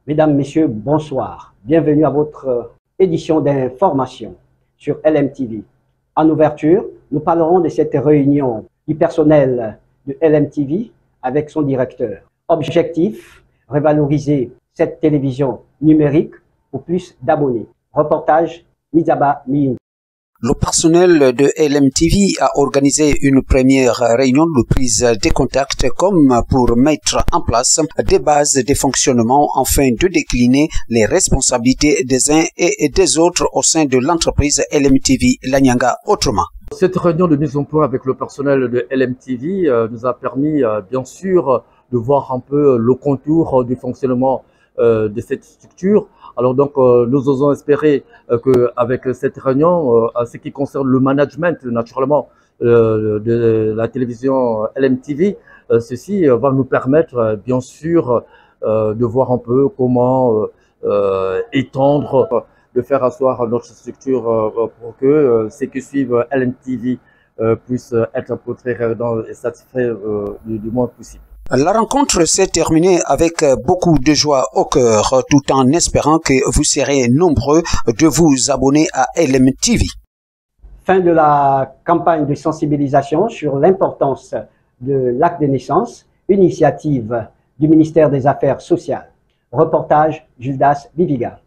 Mesdames, Messieurs, bonsoir. Bienvenue à votre édition d'information sur LMTV. En ouverture, nous parlerons de cette réunion du personnel de LMTV avec son directeur. Objectif, revaloriser cette télévision numérique pour plus d'abonnés. Reportage, Mizaba Miin. Le personnel de LMTV a organisé une première réunion de prise de contact comme pour mettre en place des bases de fonctionnement afin de décliner les responsabilités des uns et des autres au sein de l'entreprise LMTV Lanyanga autrement. Cette réunion de mise en point avec le personnel de LMTV nous a permis bien sûr de voir un peu le contour du fonctionnement de cette structure. Alors donc, nous osons espérer qu'avec cette réunion, en ce qui concerne le management, naturellement, de la télévision LMTV, ceci va nous permettre, bien sûr, de voir un peu comment étendre, de faire asseoir notre structure pour que ceux qui suivent LMTV puissent être un peu très redondants et satisfaits du moins possible. La rencontre s'est terminée avec beaucoup de joie au cœur, tout en espérant que vous serez nombreux de vous abonner à LMTV. Fin de la campagne de sensibilisation sur l'importance de l'acte de naissance, initiative du ministère des Affaires sociales. Reportage, Gildas Viviga.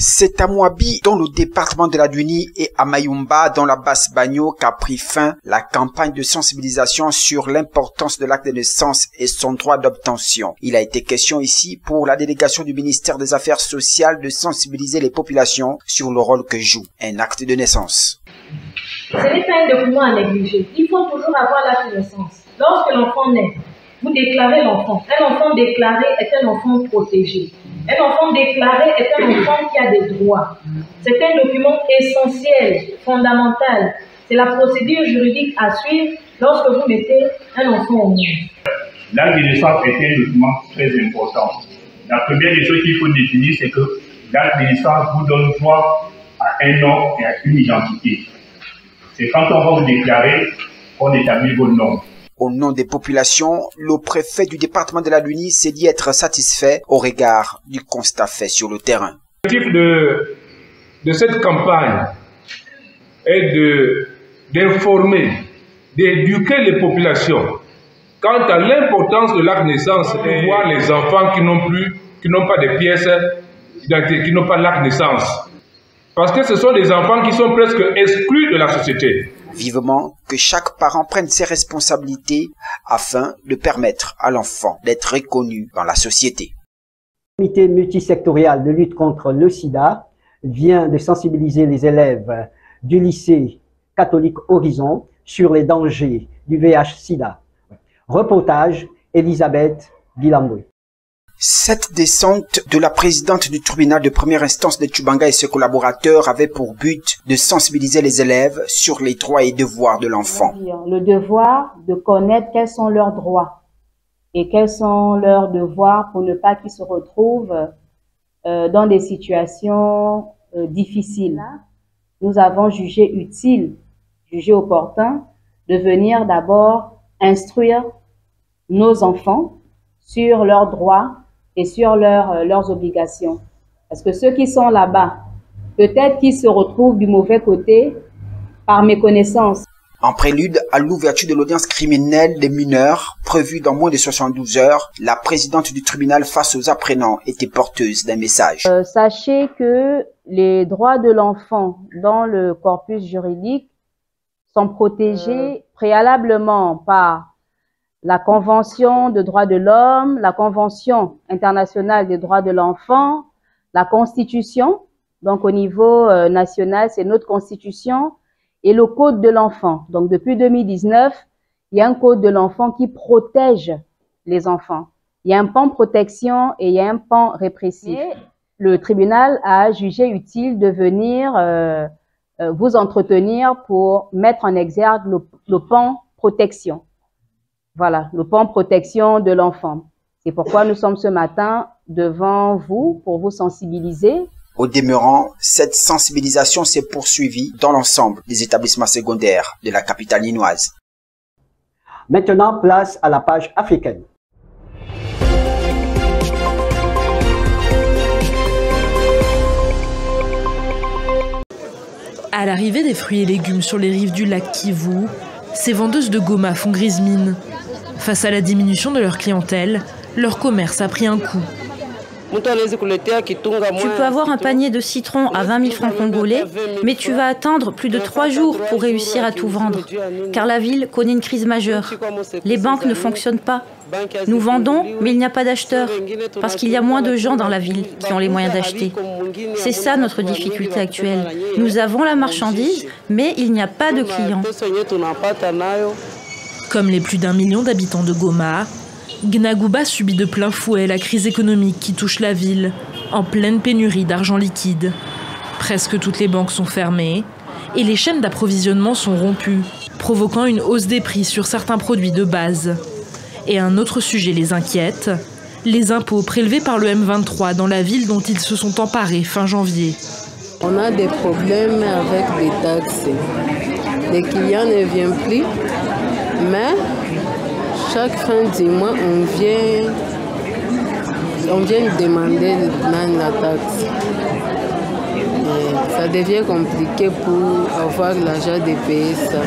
C'est à Moabi, dans le département de la Duni, et à Mayumba, dans la Basse-Bagno, qu'a pris fin la campagne de sensibilisation sur l'importance de l'acte de naissance et son droit d'obtention. Il a été question ici, pour la délégation du ministère des Affaires sociales, de sensibiliser les populations sur le rôle que joue un acte de naissance. Ce n'est pas un document à négliger. Il faut toujours avoir l'acte de naissance. Lorsque l'enfant naît, vous déclarez l'enfant. Un enfant déclaré est un enfant protégé. Un enfant déclaré est un enfant qui a des droits. C'est un document essentiel, fondamental. C'est la procédure juridique à suivre lorsque vous mettez un enfant au monde. L'acte de naissance est un document très important. La première des choses qu'il faut définir, c'est que l'acte de naissance vous donne droit à un nom et à une identité. C'est quand on va vous déclarer qu'on établit vos noms. Au nom des populations, le préfet du département de la Luni s'est dit être satisfait au regard du constat fait sur le terrain. L'objectif de cette campagne est d'informer, d'éduquer les populations quant à l'importance de l'acte de naissance et voir les enfants qui n'ont pas de pièces d'identité, qui n'ont pas l'acte de naissance. Parce que ce sont des enfants qui sont presque exclus de la société. Vivement que chaque parent prenne ses responsabilités afin de permettre à l'enfant d'être reconnu dans la société. Le comité multisectorial de lutte contre le sida vient de sensibiliser les élèves du lycée catholique Horizon sur les dangers du VIH-Sida. Reportage, Elisabeth Guilamboué. Cette descente de la présidente du tribunal de première instance de Tchubanga et ses collaborateurs avait pour but de sensibiliser les élèves sur les droits et devoirs de l'enfant. Le devoir de connaître quels sont leurs droits et quels sont leurs devoirs pour ne pas qu'ils se retrouvent dans des situations difficiles. Nous avons jugé utile, jugé opportun de venir d'abord instruire nos enfants sur leurs droits et sur leurs obligations. Parce que ceux qui sont là-bas, peut-être qu'ils se retrouvent du mauvais côté par méconnaissance. En prélude à l'ouverture de l'audience criminelle des mineurs, prévue dans moins de 72 heures, la présidente du tribunal face aux apprenants était porteuse d'un message. Sachez que les droits de l'enfant dans le corpus juridique sont protégés préalablement par la Convention des droits de l'homme, la Convention internationale des droits de l'enfant, la Constitution, donc au niveau national, c'est notre Constitution, et le Code de l'enfant. Donc depuis 2019, il y a un Code de l'enfant qui protège les enfants. Il y a un pan protection et il y a un pan répressif. Le tribunal a jugé utile de venir vous entretenir pour mettre en exergue le pan protection. Voilà, le pan protection de l'enfant. C'est pourquoi nous sommes ce matin devant vous pour vous sensibiliser. Au demeurant, cette sensibilisation s'est poursuivie dans l'ensemble des établissements secondaires de la capitale ninoise. Maintenant, place à la page africaine. À l'arrivée des fruits et légumes sur les rives du lac Kivu, ces vendeuses de Goma font grise mine. Face à la diminution de leur clientèle, leur commerce a pris un coup. Tu peux avoir un panier de citrons à 20 000 francs congolais, mais tu vas attendre plus de 3 jours pour réussir à tout vendre, car la ville connaît une crise majeure. Les banques ne fonctionnent pas. Nous vendons, mais il n'y a pas d'acheteurs, parce qu'il y a moins de gens dans la ville qui ont les moyens d'acheter. C'est ça notre difficulté actuelle. Nous avons la marchandise, mais il n'y a pas de clients. Comme les plus d'1 million d'habitants de Goma, Gnaguba subit de plein fouet la crise économique qui touche la ville, en pleine pénurie d'argent liquide. Presque toutes les banques sont fermées et les chaînes d'approvisionnement sont rompues, provoquant une hausse des prix sur certains produits de base. Et un autre sujet les inquiète, les impôts prélevés par le M23 dans la ville dont ils se sont emparés fin janvier. On a des problèmes avec les taxes. Les clients ne viennent plus, mais chaque fin du mois, on vient demander la taxe. Et ça devient compliqué pour avoir l'argent de payer ça.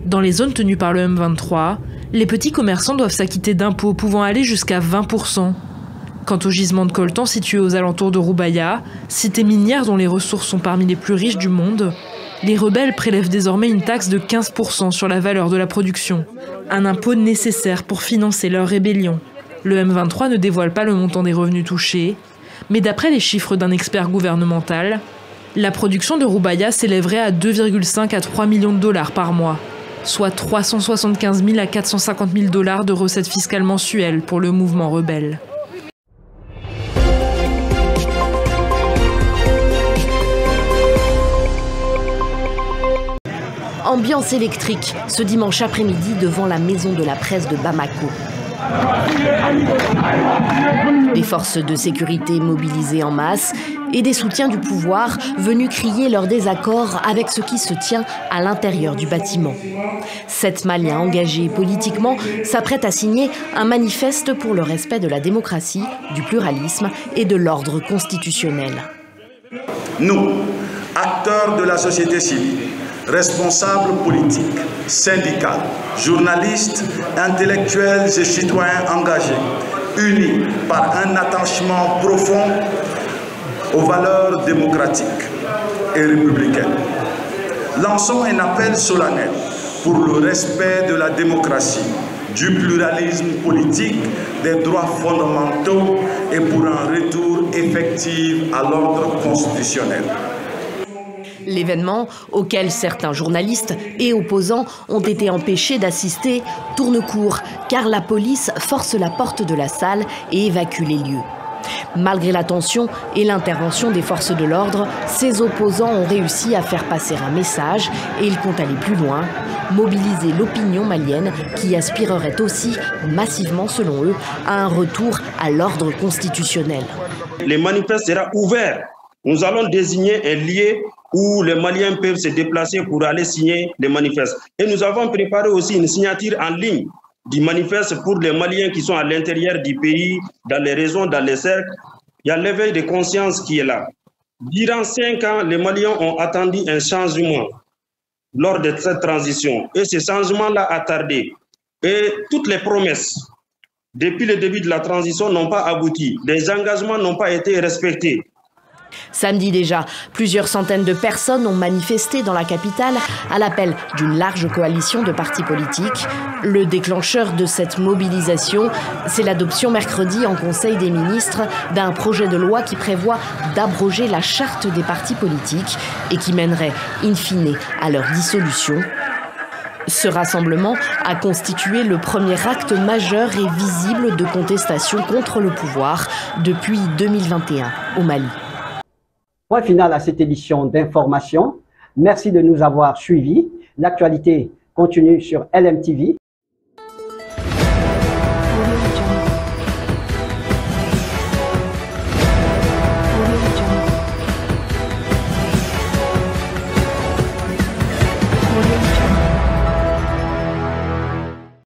Dans les zones tenues par le M23, les petits commerçants doivent s'acquitter d'impôts pouvant aller jusqu'à 20%. Quant au gisement de coltan situé aux alentours de Rubaya, cité minière dont les ressources sont parmi les plus riches du monde, les rebelles prélèvent désormais une taxe de 15% sur la valeur de la production. Un impôt nécessaire pour financer leur rébellion. Le M23 ne dévoile pas le montant des revenus touchés, mais d'après les chiffres d'un expert gouvernemental, la production de Rubaya s'élèverait à 2,5 à 3 millions de dollars par mois, soit 375 000 à 450 000 dollars de recettes fiscales mensuelles pour le mouvement rebelle. Ambiance électrique ce dimanche après-midi devant la maison de la presse de Bamako. Des forces de sécurité mobilisées en masse et des soutiens du pouvoir venus crier leur désaccord avec ce qui se tient à l'intérieur du bâtiment. 7 Maliens engagés politiquement s'apprêtent à signer un manifeste pour le respect de la démocratie, du pluralisme et de l'ordre constitutionnel. Nous, acteurs de la société civile, responsables politiques, syndicats, journalistes, intellectuels et citoyens engagés, unis par un attachement profond aux valeurs démocratiques et républicaines. Lançons un appel solennel pour le respect de la démocratie, du pluralisme politique, des droits fondamentaux et pour un retour effectif à l'ordre constitutionnel. L'événement, auquel certains journalistes et opposants ont été empêchés d'assister, tourne court, car la police force la porte de la salle et évacue les lieux. Malgré la tension et l'intervention des forces de l'ordre, ces opposants ont réussi à faire passer un message et ils comptent aller plus loin, mobiliser l'opinion malienne qui aspirerait aussi, massivement selon eux, à un retour à l'ordre constitutionnel. Les manifestes seront ouverts. Nous allons désigner un lieu où les Maliens peuvent se déplacer pour aller signer les manifestes. Et nous avons préparé aussi une signature en ligne du manifeste pour les Maliens qui sont à l'intérieur du pays, dans les régions, dans les cercles. Il y a l'éveil de conscience qui est là. Durant 5 ans, les Maliens ont attendu un changement lors de cette transition. Et ce changement-là a tardé. Et toutes les promesses, depuis le début de la transition, n'ont pas abouti. Les engagements n'ont pas été respectés. Samedi déjà, plusieurs centaines de personnes ont manifesté dans la capitale à l'appel d'une large coalition de partis politiques. Le déclencheur de cette mobilisation, c'est l'adoption mercredi en Conseil des ministres d'un projet de loi qui prévoit d'abroger la charte des partis politiques et qui mènerait, in fine, à leur dissolution. Ce rassemblement a constitué le premier acte majeur et visible de contestation contre le pouvoir depuis 2021 au Mali. Point final à cette édition d'information. Merci de nous avoir suivis. L'actualité continue sur LMTV. Audio